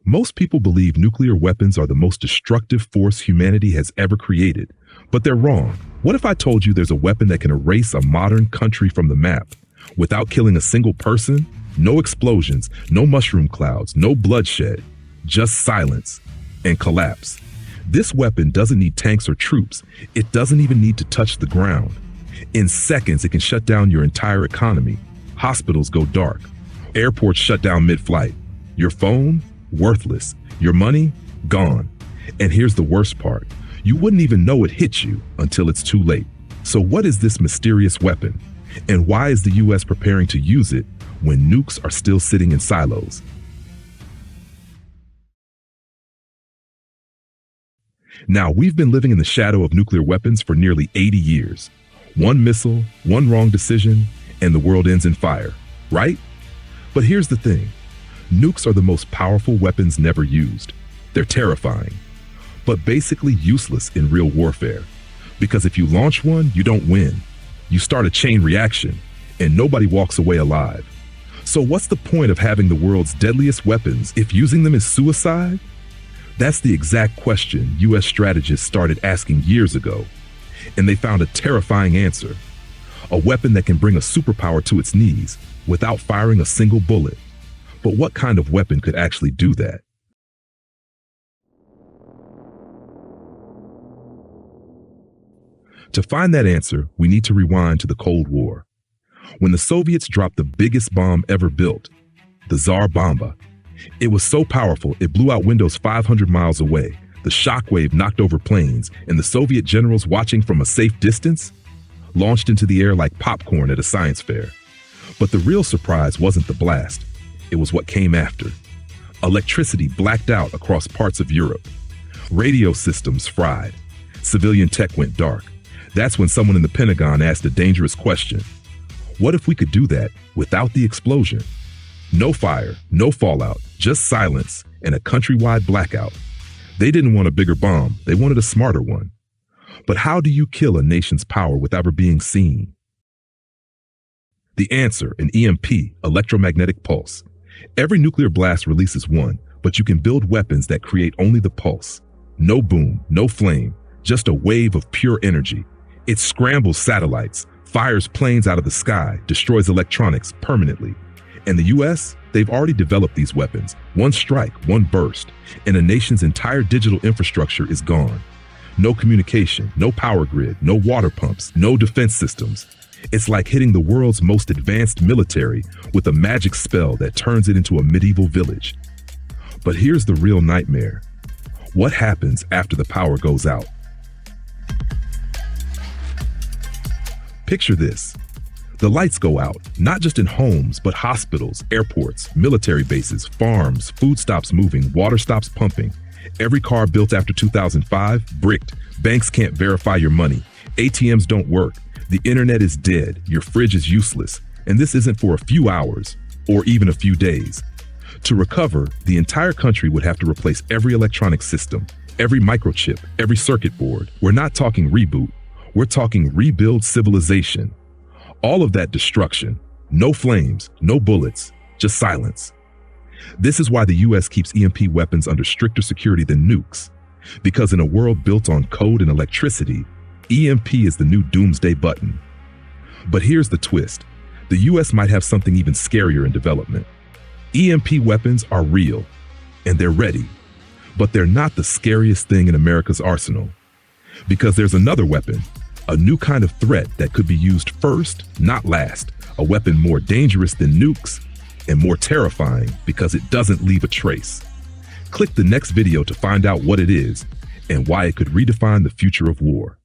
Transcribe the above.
Most people believe nuclear weapons are the most destructive force humanity has ever created, but they're wrong. What if I told you there's a weapon that can erase a modern country from the map without killing a single person? No explosions, no mushroom clouds, no bloodshed, just silence and collapse. This weapon doesn't need tanks or troops. It doesn't even need to touch the ground. In seconds, it can shut down your entire economy. Hospitals go dark. Airports shut down mid-flight. Your phone? Worthless. Your money? Gone. And here's the worst part. You wouldn't even know it hit you until it's too late. So what is this mysterious weapon? And why is the US preparing to use it when nukes are still sitting in silos? Now, we've been living in the shadow of nuclear weapons for nearly 80 years. One missile, one wrong decision, and the world ends in fire, right? But here's the thing. Nukes are the most powerful weapons never used. They're terrifying, but basically useless in real warfare. Because if you launch one, you don't win. You start a chain reaction, and nobody walks away alive. So what's the point of having the world's deadliest weapons if using them is suicide? That's the exact question US strategists started asking years ago, and they found a terrifying answer. A weapon that can bring a superpower to its knees without firing a single bullet. But what kind of weapon could actually do that? To find that answer, we need to rewind to the Cold War, when the Soviets dropped the biggest bomb ever built, the Tsar Bomba. It was so powerful, it blew out windows 500 miles away. The shockwave knocked over planes, and the Soviet generals, watching from a safe distance, launched into the air like popcorn at a science fair. But the real surprise wasn't the blast. It was what came after. Electricity blacked out across parts of Europe. Radio systems fried. Civilian tech went dark. That's when someone in the Pentagon asked a dangerous question. What if we could do that without the explosion? No fire, no fallout, just silence and a countrywide blackout. They didn't want a bigger bomb, they wanted a smarter one. But how do you kill a nation's power without ever being seen? The answer, an EMP, electromagnetic pulse. Every nuclear blast releases one, but you can build weapons that create only the pulse. No boom, no flame, just a wave of pure energy. It scrambles satellites, fires planes out of the sky, destroys electronics permanently. And the US, they've already developed these weapons. One strike, one burst, and a nation's entire digital infrastructure is gone. No communication, no power grid, no water pumps, no defense systems. It's like hitting the world's most advanced military with a magic spell that turns it into a medieval village. But here's the real nightmare. What happens after the power goes out? Picture this. The lights go out, not just in homes, but hospitals, airports, military bases, farms, food stops moving, water stops pumping. Every car built after 2005, bricked. Banks can't verify your money. ATMs don't work. The internet is dead. Your fridge is useless. And this isn't for a few hours or even a few days. To recover, the entire country would have to replace every electronic system, every microchip, every circuit board. We're not talking reboot. We're talking rebuild civilization. All of that destruction, no flames, no bullets, just silence. This is why the US keeps EMP weapons under stricter security than nukes. Because in a world built on code and electricity, EMP is the new doomsday button. But here's the twist. The US might have something even scarier in development. EMP weapons are real, and they're ready. But they're not the scariest thing in America's arsenal. Because there's another weapon, a new kind of threat that could be used first, not last. A weapon more dangerous than nukes and more terrifying because it doesn't leave a trace. Click the next video to find out what it is and why it could redefine the future of war.